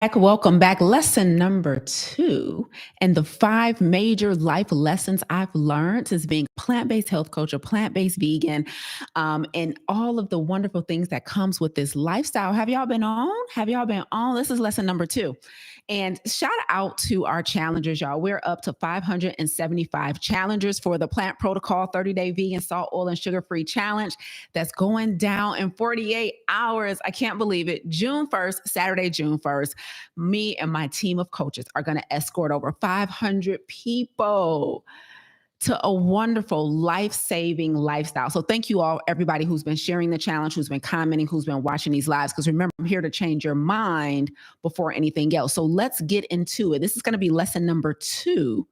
Welcome back. Lesson number 2. And the 5 major life lessons I've learned since being a plant-based health coach, a plant-based vegan, and all of the wonderful things that comes with this lifestyle. Have y'all been on? Have y'all been on? This is lesson number 2. And shout out to our challengers, y'all. We're up to 575 challengers for the Plant Protocol 30-day vegan salt, oil, and sugar-free challenge that's going down in 48 hours. I can't believe it. June 1st, Saturday, June 1st. Me and my team of coaches are going to escort over 500 people to a wonderful life-saving lifestyle. So thank you all, everybody who's been sharing the challenge, who's been commenting, who's been watching these lives. Because remember, I'm here to change your mind before anything else. So let's get into it. This is going to be lesson number 2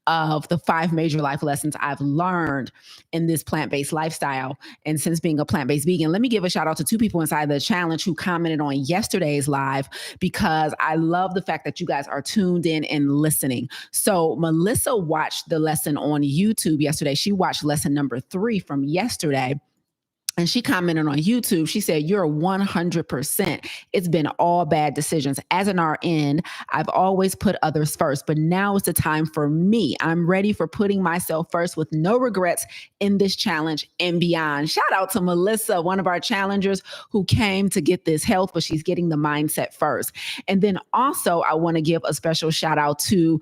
of the 5 major life lessons I've learned in this plant-based lifestyle. And since being a plant-based vegan, let me give a shout out to 2 people inside the challenge who commented on yesterday's live, because I love the fact that you guys are tuned in and listening. So Melissa watched the lesson on YouTube yesterday. She watched lesson number 3 from yesterday. And she commented on YouTube. She said, "You're 100%. It's been all bad decisions. As an RN, I've always put others first, but now is the time for me. I'm ready for putting myself first with no regrets in this challenge and beyond." Shout out to Melissa, one of our challengers who came to get this health, but she's getting the mindset first. And then also, I want to give a special shout out to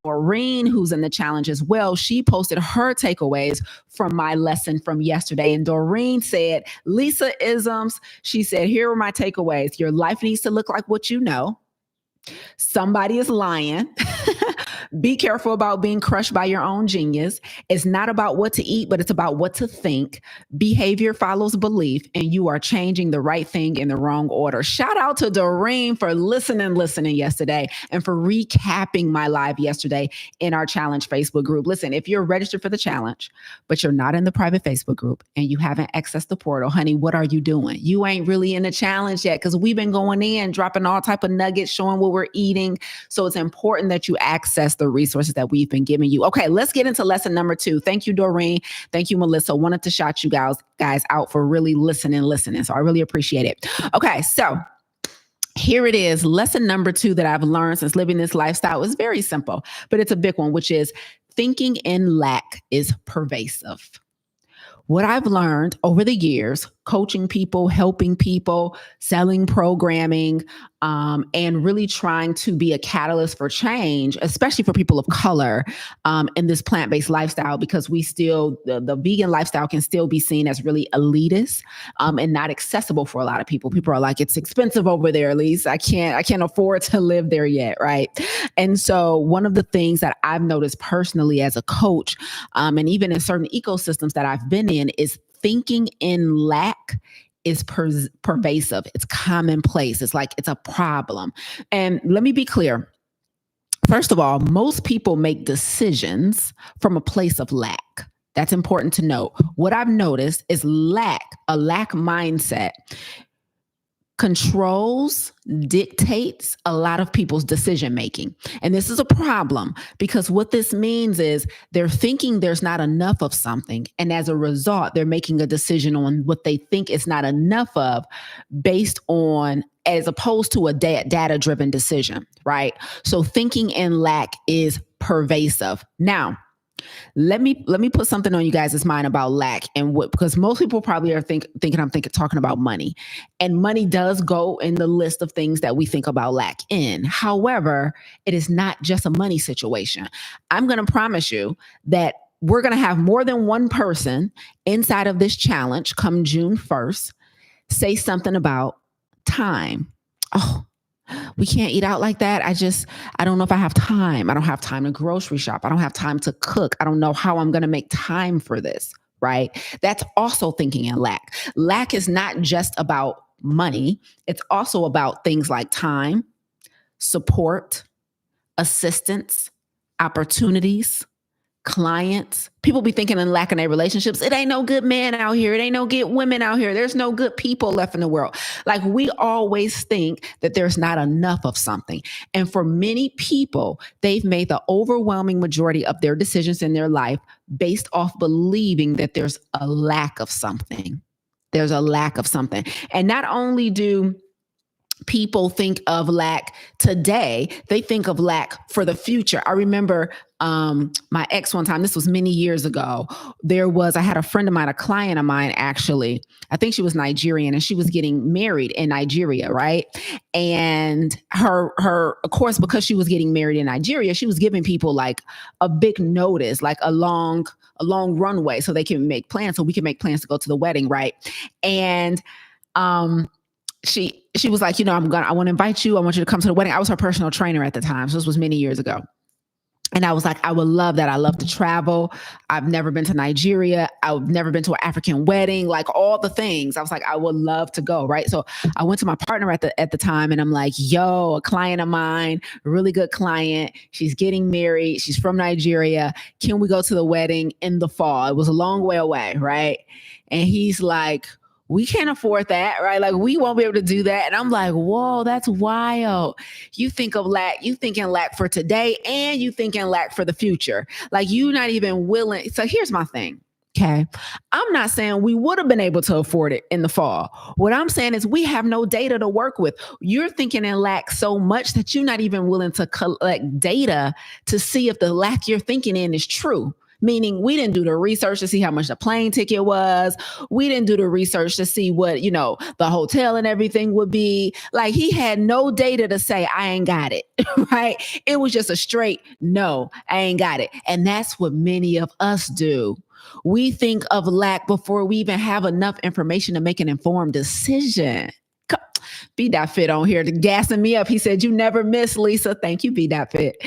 Maureen, who's in the challenge as well. She posted her takeaways from my lesson from yesterday. And Doreen said, "Lisa isms." She said, "Here are my takeaways. Your life needs to look like what you know. Somebody is lying. Be careful about being crushed by your own genius. It's not about what to eat, but it's about what to think. Behavior follows belief, and you are changing the right thing in the wrong order." Shout out to Doreen for listening yesterday and for recapping my live yesterday in our challenge Facebook group. Listen, if you're registered for the challenge, but you're not in the private Facebook group and you haven't accessed the portal, honey, what are you doing? You ain't really in the challenge yet, because we've been going in, dropping all type of nuggets, showing what we're eating. So it's important that you access the resources that we've been giving you. Okay, let's get into lesson number 2. Thank you, Doreen. Thank you, Melissa. Wanted to shout you guys out for really listening. So I really appreciate it. Okay, so here it is. Lesson number 2 that I've learned since living this lifestyle is very simple, but it's a big one, which is thinking in lack is pervasive. What I've learned over the years, coaching people, helping people, selling programming, and really trying to be a catalyst for change, especially for people of color, in this plant-based lifestyle, because we still, the vegan lifestyle can still be seen as really elitist, and not accessible for a lot of people. People are like, "It's expensive over there, Elise. I can't afford to live there yet," right? And so one of the things that I've noticed personally as a coach, and even in certain ecosystems that I've been in, is thinking in lack is pervasive. It's commonplace. It's like it's a problem. And let me be clear. First of all, most people make decisions from a place of lack. That's important to note. What I've noticed is a lack mindset controls, dictates a lot of people's decision making. And this is a problem, because what this means is they're thinking there's not enough of something. And as a result, they're making a decision on what they think is not enough of, based on, as opposed to a data-driven decision, right? So thinking in lack is pervasive. Now, let me put something on you guys' mind about lack, and what, because most people probably are thinking I'm talking about money, and money does go in the list of things that we think about lack in. However, it is not just a money situation. I'm going to promise you that we're going to have more than one person inside of this challenge come June 1st say something about time. "Oh, we can't eat out like that. I don't know if I have time. I don't have time to grocery shop. I don't have time to cook. I don't know how I'm going to make time for this," right? That's also thinking in lack. Lack is not just about money. It's also about things like time, support, assistance, opportunities, clients. People be thinking in lack in their relationships. It ain't no good men out here. It ain't no good women out here. There's no good people left in the world. Like, we always think that there's not enough of something. And for many people, they've made the overwhelming majority of their decisions in their life based off believing that there's a lack of something. There's a lack of something. And not only do people think of lack today, they think of lack for the future. I remember my ex one time, this was many years ago. I had a friend of mine, a client of mine, actually, I think she was Nigerian, and she was getting married in Nigeria, right? And of course, because she was getting married in Nigeria, she was giving people like a big notice, like a long runway, so they can make plans, so we can make plans to go to the wedding, right? And she was like, I want to invite you. I want you to come to the wedding. I was her personal trainer at the time. So this was many years ago. And I was like, I would love that. I love to travel. I've never been to Nigeria. I've never been to an African wedding, like all the things. I was like, I would love to go. Right. So I went to my partner at the time, and I'm like, yo, a client of mine, a really good client. She's getting married. She's from Nigeria. Can we go to the wedding in the fall? It was a long way away. Right. And he's like, we can't afford that, right? Like, we won't be able to do that. And I'm like, whoa, that's wild. You think of lack, you thinking lack for today, and you thinking lack for the future. Like, you're not even willing. So here's my thing. Okay. I'm not saying we would have been able to afford it in the fall. What I'm saying is we have no data to work with. You're thinking in lack so much that you're not even willing to collect data to see if the lack you're thinking in is true. Meaning, we didn't do the research to see how much the plane ticket was. We didn't do the research to see what, the hotel and everything would be. Like, he had no data to say, I ain't got it, right? It was just a straight, no, I ain't got it. And that's what many of us do. We think of lack before we even have enough information to make an informed decision. B.Fit on here to gassing me up. He said, you never miss, Lisa. Thank you, B.Fit.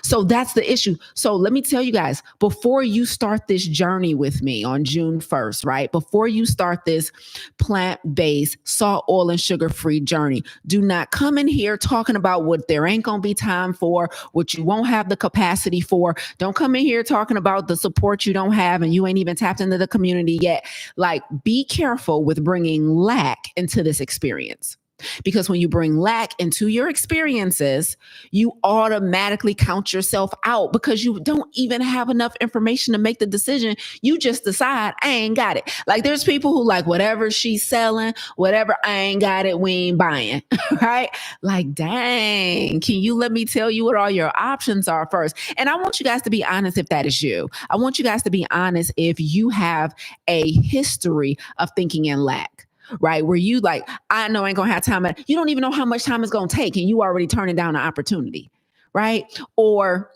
So that's the issue. So let me tell you guys, before you start this journey with me on June 1st, right? Before you start this plant-based, salt, oil, and sugar-free journey, do not come in here talking about what there ain't going to be time for, what you won't have the capacity for. Don't come in here talking about the support you don't have and you ain't even tapped into the community yet. Like, be careful with bringing lack into this experience. Because when you bring lack into your experiences, you automatically count yourself out because you don't even have enough information to make the decision. You just decide, I ain't got it. Like, there's people who like, whatever she's selling, whatever, I ain't got it, we ain't buying, right? Like, dang, can you let me tell you what all your options are first? And I want you guys to be honest if that is you. I want you guys to be honest if you have a history of thinking in lack. Right? Where you like, I know I ain't gonna have time. You don't even know how much time it's gonna take, and you already turning down an opportunity, right? Or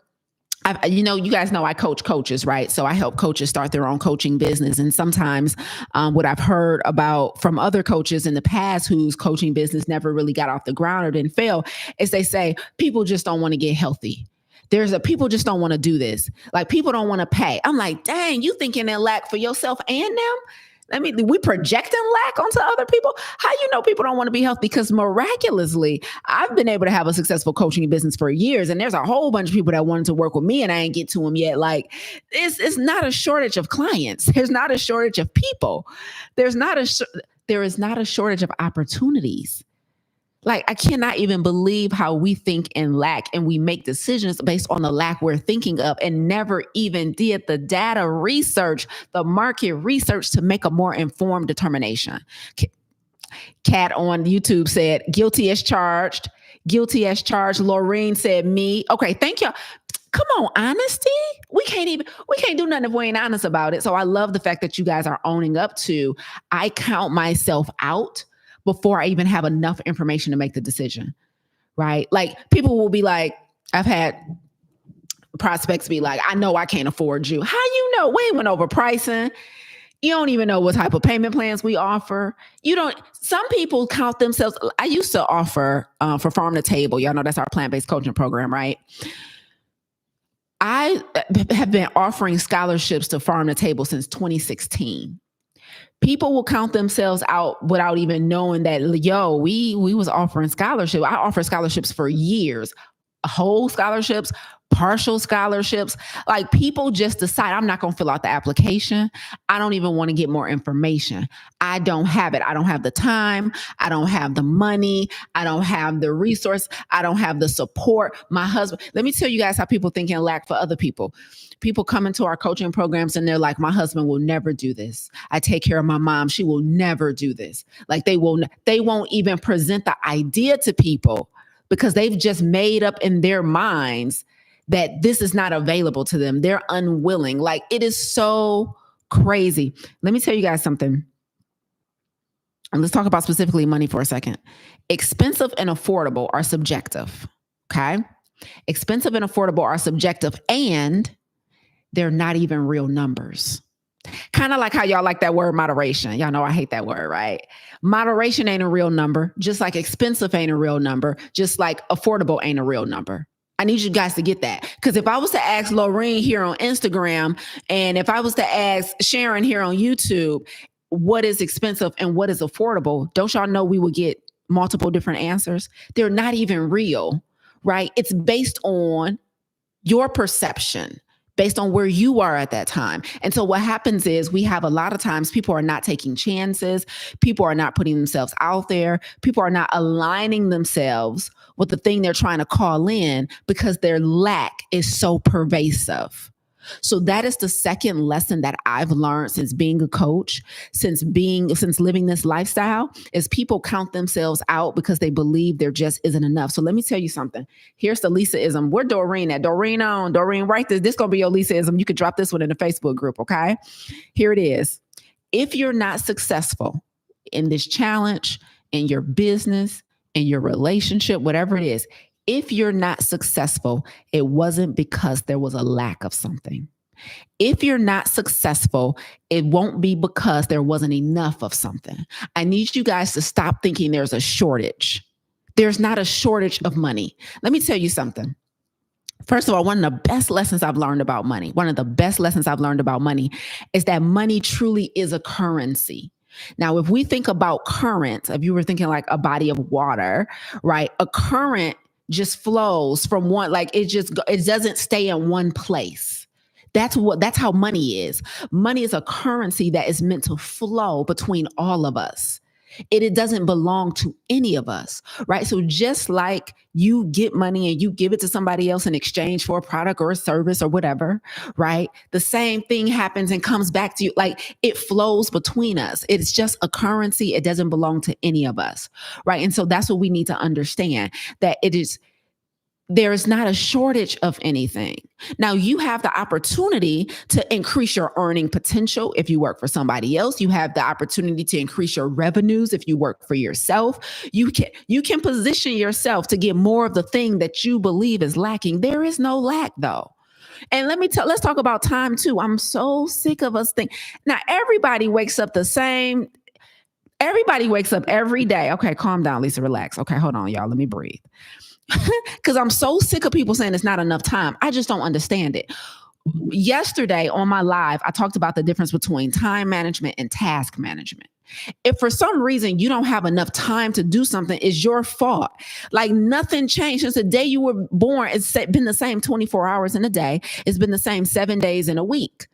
you guys know I coach coaches, right? So I help coaches start their own coaching business. And sometimes what I've heard about from other coaches in the past whose coaching business never really got off the ground or didn't fail is they say people just don't want to get healthy. People just don't want to do this. Like, people don't want to pay. I'm like, dang, you thinking in lack for yourself and them? We projecting lack onto other people. How you know people don't want to be healthy? Because miraculously, I've been able to have a successful coaching business for years, and there's a whole bunch of people that wanted to work with me, and I ain't get to them yet. Like, it's not a shortage of clients. There's not a shortage of people. There is not a shortage of opportunities. Like, I cannot even believe how we think in lack and we make decisions based on the lack we're thinking of and never even did the data research, the market research to make a more informed determination. Kat on YouTube said, guilty as charged. Guilty as charged. Laureen said, me. Okay, thank you. Come on, honesty. We can't do nothing if we ain't honest about it. So I love the fact that you guys are owning up to, I count myself out before I even have enough information to make the decision, right? Like, people will be like, I've had prospects be like, I know I can't afford you. How you know? We ain't went over pricing. You don't even know what type of payment plans we offer. Some people count themselves. I used to offer for Farm to Table. Y'all know that's our plant-based coaching program, right? I have been offering scholarships to Farm to Table since 2016. People will count themselves out without even knowing that, we was offering scholarship. I offer scholarships for years, whole scholarships, partial scholarships. Like people just decide, I'm not going to fill out the application. I don't even want to get more information. I don't have it. I don't have the time. I don't have the money. I don't have the resource. I don't have the support. My husband, let me tell you guys how people think and lack for other people. People come into our coaching programs and they're like, my husband will never do this. I take care of my mom. She will never do this. Like they won't even present the idea to people because they've just made up in their minds that this is not available to them. They're unwilling. Like it is so crazy. Let me tell you guys something. And let's talk about specifically money for a second. Expensive and affordable are subjective. Okay. Expensive and affordable are subjective, and they're not even real numbers. Kind of like how y'all like that word moderation. Y'all know I hate that word, right? Moderation ain't a real number, just like expensive ain't a real number, just like affordable ain't a real number. I need you guys to get that. Because if I was to ask Lorraine here on Instagram, and if I was to ask Sharon here on YouTube, what is expensive and what is affordable, don't y'all know we would get multiple different answers? They're not even real, right? It's based on your perception, based on where you are at that time. And so what happens is we have a lot of times people are not taking chances. People are not putting themselves out there. People are not aligning themselves with the thing they're trying to call in because their lack is so pervasive. So that is the second lesson that I've learned since being a coach, since living this lifestyle, is people count themselves out because they believe there just isn't enough. So let me tell you something. Here's the Lisa-ism. Where Doreen at? Doreen, write this. This is going to be your Lisa-ism. You could drop this one in the Facebook group, okay? Here it is. If you're not successful in this challenge, in your business, in your relationship, whatever it is, if you're not successful, it wasn't because there was a lack of something. If you're not successful, it won't be because there wasn't enough of something. I need you guys to stop thinking there's a shortage. There's not a shortage of money. Let me tell you something. First of all, one of the best lessons I've learned about money, is that money truly is a currency. Now, if we think about current, if you were thinking like a body of water, right? A current just flows from one, like it doesn't stay in one place. That's how money is. Money is a currency that is meant to flow between all of us. It doesn't belong to any of us, right? So just like you get money and you give it to somebody else in exchange for a product or a service or whatever, right? The same thing happens and comes back to you. Like it flows between us. It's just a currency. It doesn't belong to any of us, right? And so that's what we need to understand, that there is not a shortage of anything. Now, you have the opportunity to increase your earning potential if you work for somebody else. You have the opportunity to increase your revenues if you work for yourself. You can position yourself to get more of the thing that you believe is lacking. There is no lack, though. And let's talk about time, too. I'm so sick of us thinking. Now, everybody wakes up every day. Okay, calm down, Lisa, relax. Okay, hold on, y'all. Let me breathe. Because I'm so sick of people saying it's not enough time. I just don't understand it. Yesterday on my live, I talked about the difference between time management and task management. If for some reason you don't have enough time to do something, it's your fault. Like nothing changed since the day you were born. It's been the same 24 hours in a day. It's been the same 7 days in a week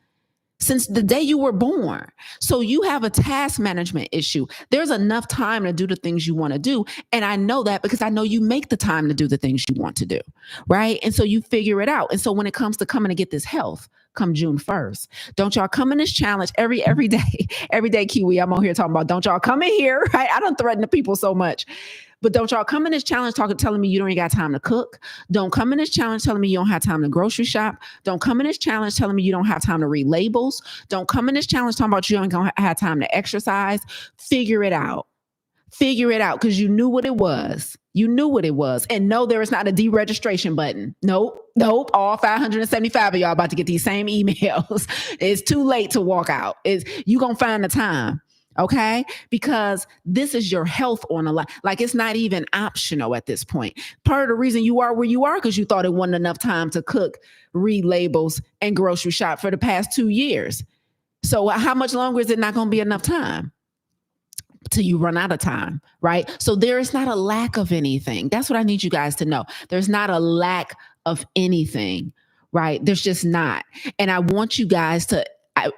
since the day you were born. So you have a task management issue. There's enough time to do the things you want to do. And I know that because I know you make the time to do the things you want to do, right? And so you figure it out. And so when it comes to coming to get this health, come June 1st, don't y'all come in this challenge every day, Kiwi. I'm on here talking about, don't y'all come in here, right? I don't threaten the people so much. But don't y'all come in this challenge telling me you don't even got time to cook. Don't come in this challenge telling me you don't have time to grocery shop. Don't come in this challenge telling me you don't have time to read labels. Don't come in this challenge talking about you ain't gonna have time to exercise. Figure it out. Figure it out because you knew what it was. You knew what it was. And no, there is not a deregistration button. Nope. All 575 of y'all about to get these same emails. It's too late to walk out. You gonna find the time. Okay, because this is your health on a line. Like it's not even optional at this point. Part of the reason you are where you are because you thought it wasn't enough time to cook, read labels, and grocery shop for the past 2 years. So how much longer is it not going to be enough time? Till you run out of time, right? So there is not a lack of anything. That's what I need you guys to know. There's not a lack of anything, right? There's just not. And I want you guys to,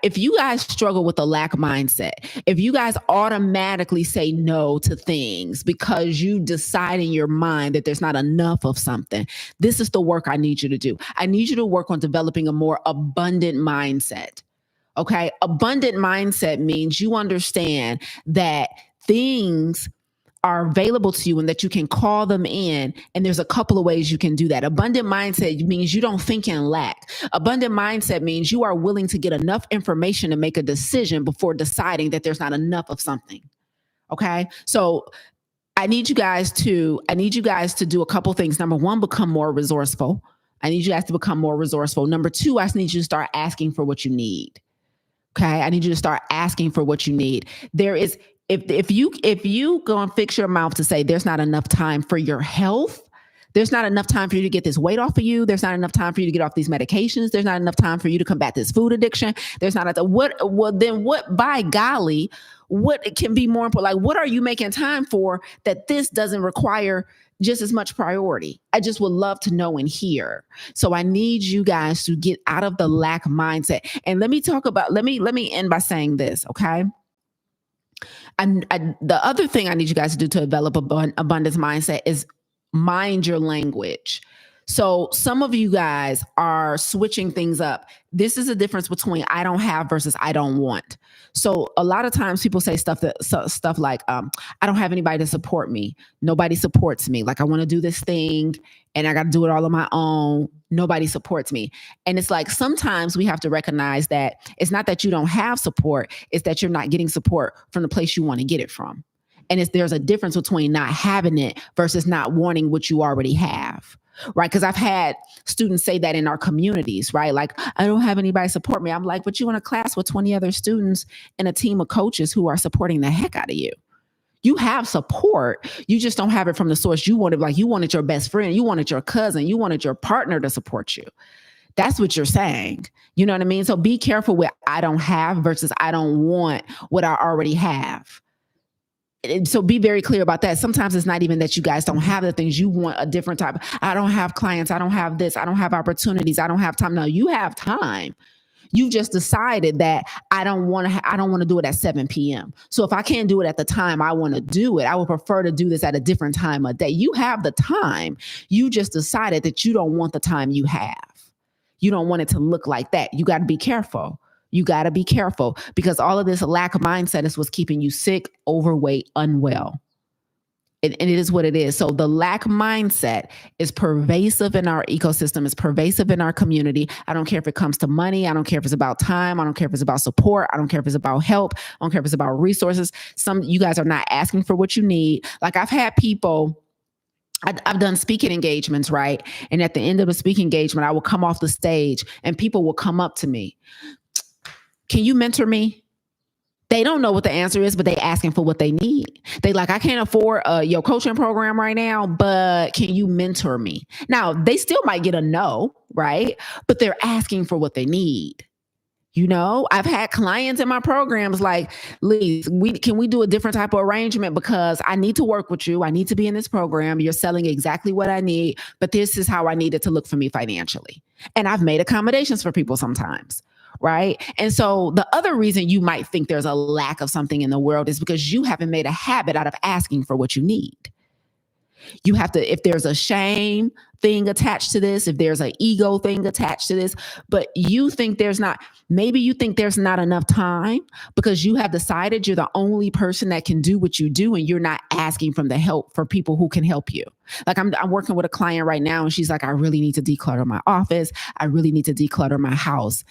if you guys struggle with a lack mindset, if you guys automatically say no to things because you decide in your mind that there's not enough of something, this is the work I need you to do. I need you to work on developing a more abundant mindset. Okay. Abundant mindset means you understand that things are available to you and that you can call them in. And there's a couple of ways you can do that. Abundant mindset means you don't think in lack. Abundant mindset means you are willing to get enough information to make a decision before deciding that there's not enough of something. Okay. So I need you guys to do a couple things. Number one, become more resourceful. I need you guys to become more resourceful. Number two, I just need you to start asking for what you need. Okay. I need you to start asking for what you need. There is, if you go and fix your mouth to say there's not enough time for your health, there's not enough time for you to get this weight off of you, there's not enough time for you to get off these medications, there's not enough time for you to combat this food addiction, there's not enough, what by golly, what can be more important? Like, what are you making time for that this doesn't require just as much priority? I just would love to know and hear. So I need you guys to get out of the lack mindset. And let me end by saying this, okay? And the other thing I need you guys to do to develop abundance mindset is mind your language. So some of you guys are switching things up. This is a difference between I don't have versus I don't want. So a lot of times people say stuff like, I don't have anybody to support me. Nobody supports me. Like, I want to do this thing and I got to do it all on my own. Nobody supports me. And it's like, sometimes we have to recognize that it's not that you don't have support, it's that you're not getting support from the place you want to get it from. And there's a difference between not having it versus not wanting what you already have. Right. Because I've had students say that in our communities, right? Like, I don't have anybody support me. I'm like, but you in a class with 20 other students and a team of coaches who are supporting the heck out of you. You have support. You just don't have it from the source you wanted. Like, you wanted your best friend, you wanted your cousin, you wanted your partner to support you. That's what you're saying. You know what I mean? So be careful with I don't have versus I don't want what I already have. So be very clear about that. Sometimes it's not even that you guys don't have the things. You want a different type. I don't have clients. I don't have this. I don't have opportunities. I don't have time. No, you have time. You just decided that I don't want to do it at 7 p.m. So if I can't do it at the time I want to do it, I would prefer to do this at a different time of day. You have the time. You just decided that you don't want the time you have. You don't want it to look like that. You got to be careful. You got to be careful, because all of this lack of mindset is what's keeping you sick, overweight, unwell. And it is what it is. So the lack mindset is pervasive in our ecosystem. It's pervasive in our community. I don't care if it comes to money. I don't care if it's about time. I don't care if it's about support. I don't care if it's about help. I don't care if it's about resources. You guys are not asking for what you need. Like, I've had people, I've done speaking engagements, right? And at the end of a speaking engagement, I will come off the stage and people will come up to me. Can you mentor me? They don't know what the answer is, but they asking for what they need. They like, I can't afford your coaching program right now, but can you mentor me? Now, they still might get a no, right? But they're asking for what they need. You know, I've had clients in my programs like, Liz, can we do a different type of arrangement, because I need to work with you. I need to be in this program. You're selling exactly what I need, but this is how I need it to look for me financially. And I've made accommodations for people sometimes. Right. And so the other reason you might think there's a lack of something in the world is because you haven't made a habit out of asking for what you need. You have to, if there's a shame thing attached to this, if there's an ego thing attached to this, but you think maybe you think there's not enough time because you have decided you're the only person that can do what you do, and you're not asking from the help for people who can help you. Like, I'm working with a client right now, and she's like, I really need to declutter my office. I really need to declutter my house.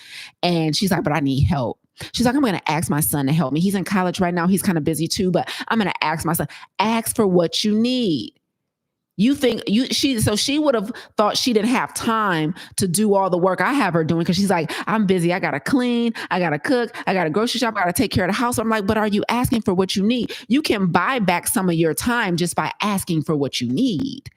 And she's like, but I need help. She's like, I'm going to ask my son to help me. He's in college right now. He's kind of busy too, but I'm going to ask my son, ask for what you need. She would have thought she didn't have time to do all the work I have her doing, because she's like, I'm busy. I got to clean. I got to cook. I got to grocery shop. I got to take care of the house. I'm like, but are you asking for what you need? You can buy back some of your time just by asking for what you need.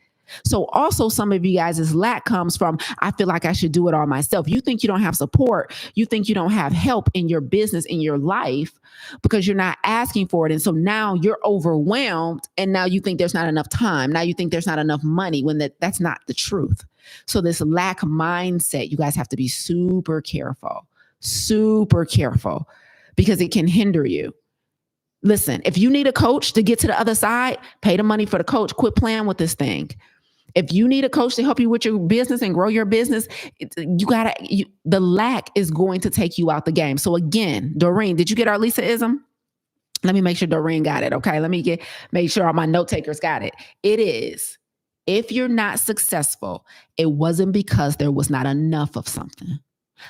So also some of you guys' lack comes from, I feel like I should do it all myself. You think you don't have support. You think you don't have help in your business, in your life, because you're not asking for it. And so now you're overwhelmed, and now you think there's not enough time. Now you think there's not enough money, when that's not the truth. So this lack mindset, you guys have to be super careful, because it can hinder you. Listen, if you need a coach to get to the other side, pay the money for the coach. Quit playing with this thing. If you need a coach to help you with your business and grow your business, the lack is going to take you out the game. So again, Doreen, did you get our Lisa-ism? Let me make sure Doreen got it. Okay. Let me make sure all my note takers got it. It is, if you're not successful, it wasn't because there was not enough of something.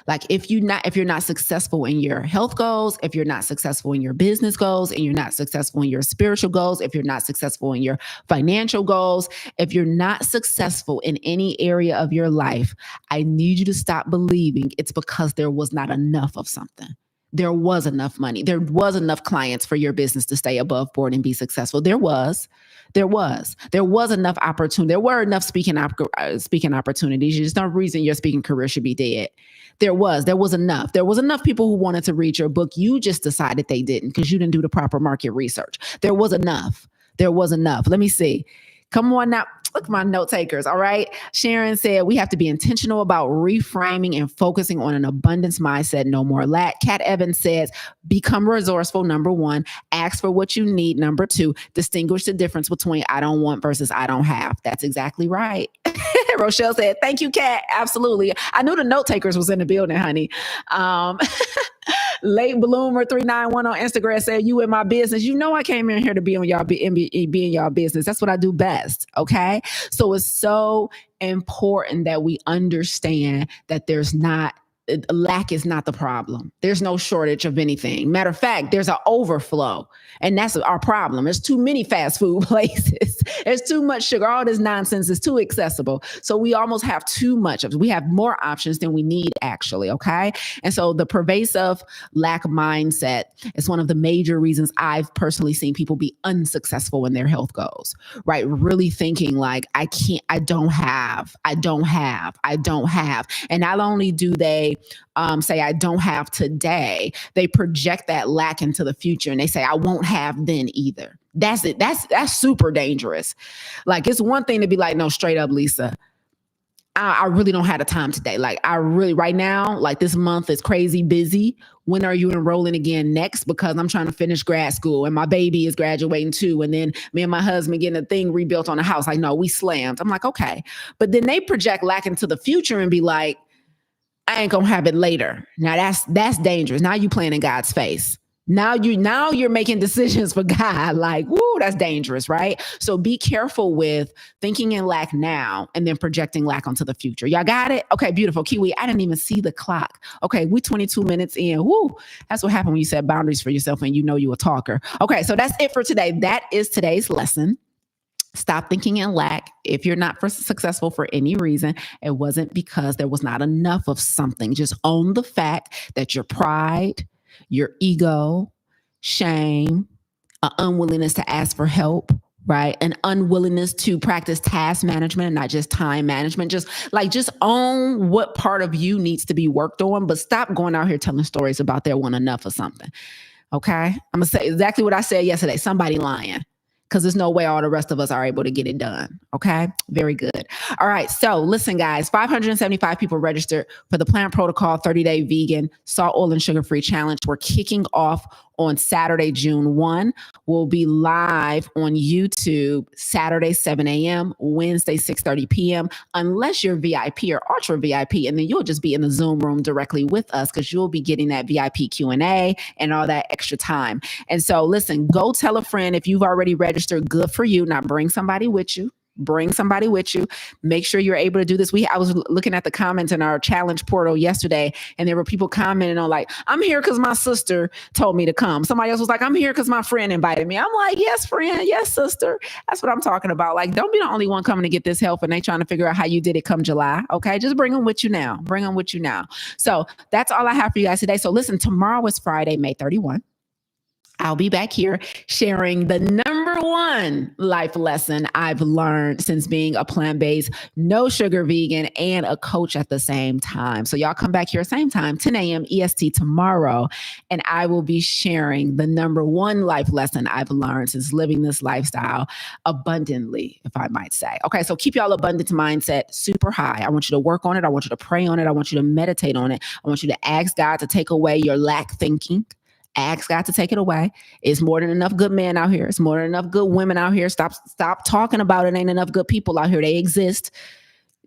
Like if you're not successful in your health goals, if you're not successful in your business goals, and you're not successful in your spiritual goals, if you're not successful in your financial goals, if you're not successful in any area of your life, I need you to stop believing it's because there was not enough of something. There was enough money. There was enough clients for your business to stay above board and be successful. There was enough opportunity. There were enough speaking opportunities. There's no reason your speaking career should be dead. There was enough. There was enough people who wanted to read your book. You just decided they didn't because you didn't do the proper market research. There was enough. Let me see. Come on now. Look at my note takers. All right. Sharon said we have to be intentional about reframing and focusing on an abundance mindset. No more lack. Kat Evans says, become resourceful. Number 1, ask for what you need. Number 2, distinguish the difference between I don't want versus I don't have. That's exactly right. Rochelle said, thank you, Kat. Absolutely. I knew the note takers was in the building, honey. Late Bloomer 391 on Instagram said, you in my business. You know I came in here to be on y'all, be in y'all business. That's what I do best. Okay. So it's so important that we understand that lack is not the problem. There's no shortage of anything. Matter of fact, there's an overflow. And that's our problem. There's too many fast food places. There's too much sugar. All this nonsense is too accessible. So we almost have too much of it. We have more options than we need, actually. Okay. And so the pervasive lack mindset is one of the major reasons I've personally seen people be unsuccessful in their health goals, right? Really thinking like, I don't have. And not only do they say I don't have today, they project that lack into the future and they say I won't have then either. That's it. That's super dangerous. Like it's one thing to be like, no, straight up, Lisa, I really don't have the time today. Like right now, like this month is crazy busy. When are you enrolling again next? Because I'm trying to finish grad school and my baby is graduating too. And then me and my husband getting a thing rebuilt on the house. Like, no, we slammed. I'm like, okay. But then they project lack into the future and be like, I ain't gonna have it later. Now that's dangerous. Now you playing in God's face. Now you're making decisions for God. Like, woo, that's dangerous, right? So be careful with thinking in lack now and then projecting lack onto the future. Y'all got it? Okay, beautiful. Kiwi, I didn't even see the clock. Okay, we 22 minutes in. Woo, that's what happened when you set boundaries for yourself and you know you a talker. Okay, so that's it for today. That is today's lesson. Stop thinking in lack. If you're not successful for any reason, it wasn't because there was not enough of something. Just own the fact that your pride, your ego, shame, an unwillingness to ask for help, right? An unwillingness to practice task management and not just time management. Just own what part of you needs to be worked on, but stop going out here telling stories about there wasn't enough of something. Okay? I'm going to say exactly what I said yesterday. Somebody lying. Because there's no way all the rest of us are able to get it done. Okay. Very good. All right. So listen, guys, 575 people registered for the Plant Protocol 30-day vegan salt, oil, and sugar-free challenge. We're kicking off on Saturday, June 1. We'll be live on YouTube Saturday, 7 a.m., Wednesday, 6:30 p.m., unless you're VIP or ultra VIP, and then you'll just be in the Zoom room directly with us because you'll be getting that VIP Q&A and all that extra time. And so listen, go tell a friend if you've already registered. Good for you. Now bring somebody with you. Make sure you're able to do this. I was looking at the comments in our challenge portal yesterday, and there were people commenting on like, I'm here because my sister told me to come. Somebody else was like, I'm here because my friend invited me. I'm like, yes, friend. Yes, sister. That's what I'm talking about. Like, don't be the only one coming to get this help and they trying to figure out how you did it come July. Okay. Just bring them with you now. So that's all I have for you guys today. So listen, tomorrow is Friday, May 31. I'll be back here sharing the number number one life lesson I've learned since being a plant-based, no sugar vegan, and a coach at the same time. So y'all come back here same time, 10 a.m. EST tomorrow, and I will be sharing the number one life lesson I've learned since living this lifestyle abundantly, if I might say. Okay, so keep y'all abundance mindset super high. I want you to work on it. I want you to pray on it. I want you to meditate on it. I want you to ask God to take away your lack thinking. Ask God to take it away. It's more than enough good men out here. It's more than enough good women out here. Stop talking about it. Ain't enough good people out here. They exist.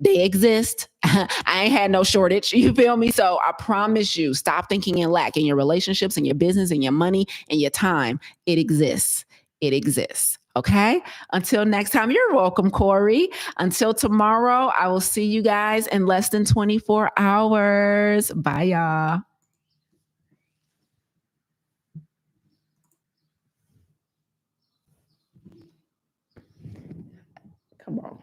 They exist. I ain't had no shortage. You feel me? So I promise you, stop thinking in lack in your relationships, in your business, in your money, and your time. It exists. It exists. Okay. Until next time, you're welcome, Corey. Until tomorrow, I will see you guys in less than 24 hours. Bye, y'all. Come on.